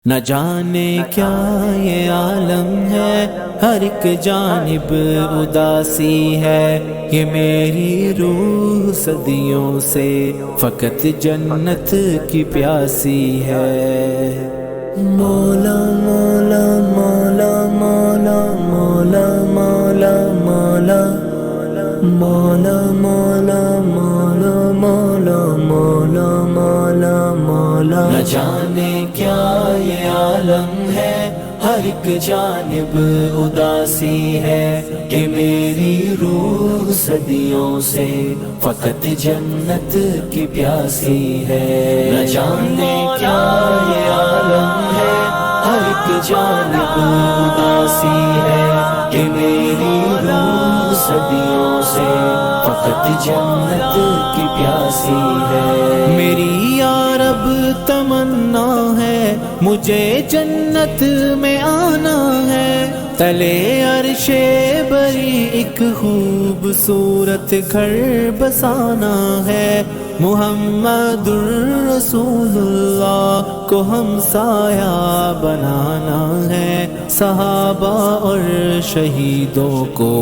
نہ جانے کیا یہ عالم ہے، ہر ایک جانب اداسی ہے، یہ میری روح صدیوں سے فقط جنت کی پیاسی ہے۔ مولا مولا مولا مولا مولا مولا مولا مولا مولا مولا مولا مولا مولا مولا۔ نہ جانے کیا یہ عالم ہے، ہر ایک جانب اداسی ہے، کہ میری روح صدیوں سے فقط جنت کی پیاسی ہے۔ نہ جانے کیا یہ عالم ہے، ہر ایک جانب اداسی ہے، کہ میری روح صدیوں سے فقط جنت کی پیاسی ہے۔ میری یا رب تمنا ہے، مجھے جنت میں آنا ہے، تلے عرش بری ایک خوبصورت گھر بسانا ہے، محمد الرسول اللہ کو ہم سایہ بنانا ہے، صحابہ اور شہیدوں کو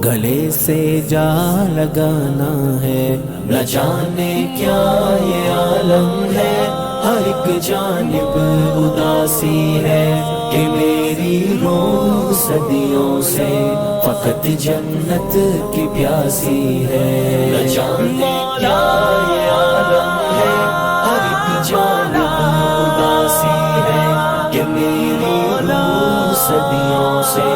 گلے سے جا لگانا ہے۔ نہ جانے کیا یہ عالم ہے، ہر ایک جانب اداسی ہے، کہ میری روح صدیوں سے فقط جنت کی پیاسی ہے۔ نہ جانے کیا یہ عالم ہے، ہر ایک جانب اداسی ہے، کہ میری روح صدیوں سے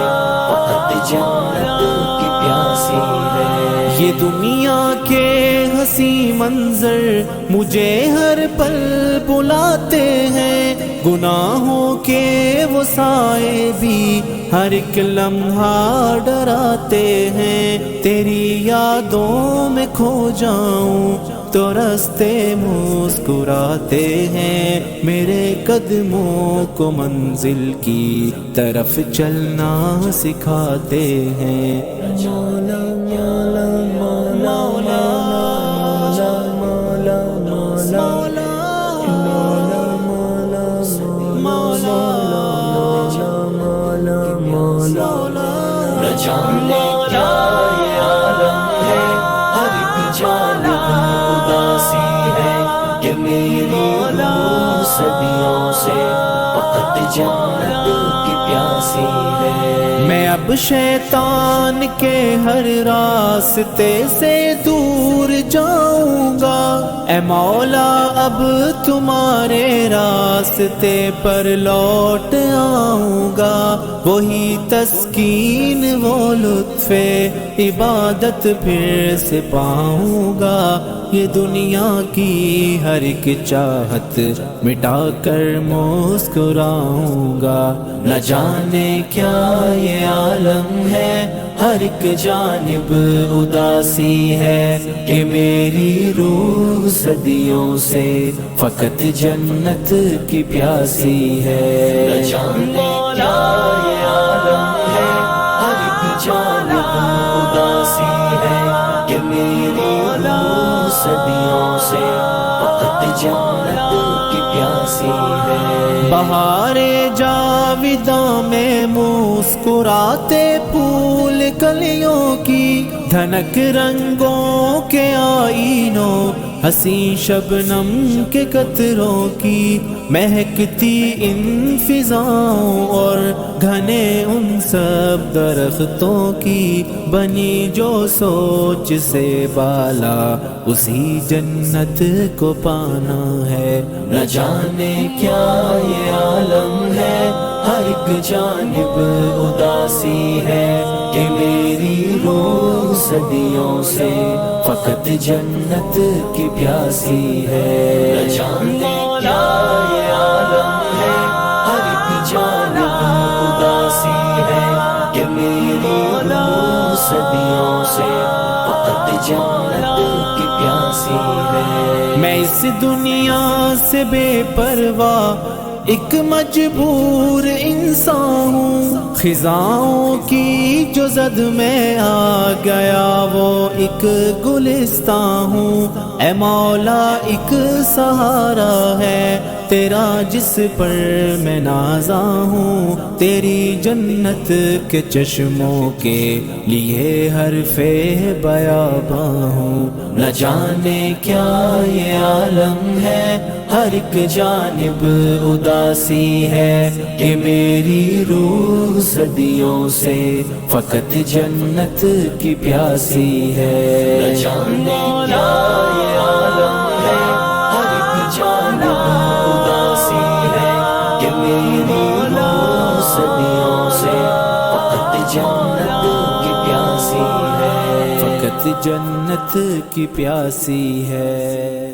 فقط جنت کی پیاسی ہے۔ یہ دنیا کے ہنسی منظر مجھے ہر پل بلاتے ہیں، گناہوں کے وہ سائے بھی ہر ایک لمحہ ڈراتے ہیں، تیری یادوں میں کھو جاؤں تو راستے مسکراتے ہیں، میرے قدموں کو منزل کی طرف چلنا سکھاتے ہیں۔ مولا مولا مولا مولا مولا مولا۔ نہ جانے کیا یہ عالم ہے، ہر ایک جانب اداسی ہے، کہ میری روح صدیوں سے فقط جنت کی پیاسی ہے۔ میں اب شیطان کے ہر راستے سے دور جاؤں گا، اے مولا اب تمہارے راستے پر لوٹ آؤں گا، وہی تسکین وہ لطف عبادت پھر سے پاؤں گا، یہ دنیا کی ہر ایک چاہت مٹا کر مسکراؤں گا۔ نہ جانے کیا یہ عالم ہے، ہر ایک جانب اداسی ہے، کہ میری روح صدیوں سے فقط جنت کی پیاسی ہے۔ نہ جانے کیا یہ عالم ہے، ہر ایک جانب اداسی ہے، کہ میری روح صدیوں سے فقط جنت کی پیاسی ہے۔ بہار جاویداں میں مسکراتے پھول کلیوں کی، دھنک رنگوں کے آئینوں، حسین شبنم کے قطروں کی، مہکتی ان فضاؤں اور گھنے ان سب درختوں کی، بنی جو سوچ سے بالا اسی جنت کو پانا ہے۔ نہ جانے کیا یہ عالم ہے، ہر ایک جانب اداسی ہے، کہ میری روح صدیوں سے فقط جنت کی پیاسی ہے۔ نہ جانے کیا یہ عالم ہے، ہر ایک جانب اداسی ہے، کہ میری روح صدیوں سے فقط جنت کی پیاسی ہے۔ میں اس دنیا سے بے پرواہ ایک مجبور انسان ہوں، خزاؤں کی جو زد میں آ گیا وہ ایک گلستان ہوں، اے مولا ایک سہارا ہے تیرا جس پر میں نازاں ہوں، تیری جنت کے چشموں کے لیے حرف بیاباں ہوں، نہ جانے کیا یہ عالم ہے ہر ایک جانب اداسی ہے، کہ میری روح صدیوں سے فقط جنت کی پیاسی ہے، نہ جانے کیا یہ عالم ہے ہر ایک جانب اداسی ہے، کہ میری روح صدیوں سے فقط جنت کی پیاسی ہے، فقط جنت کی پیاسی ہے۔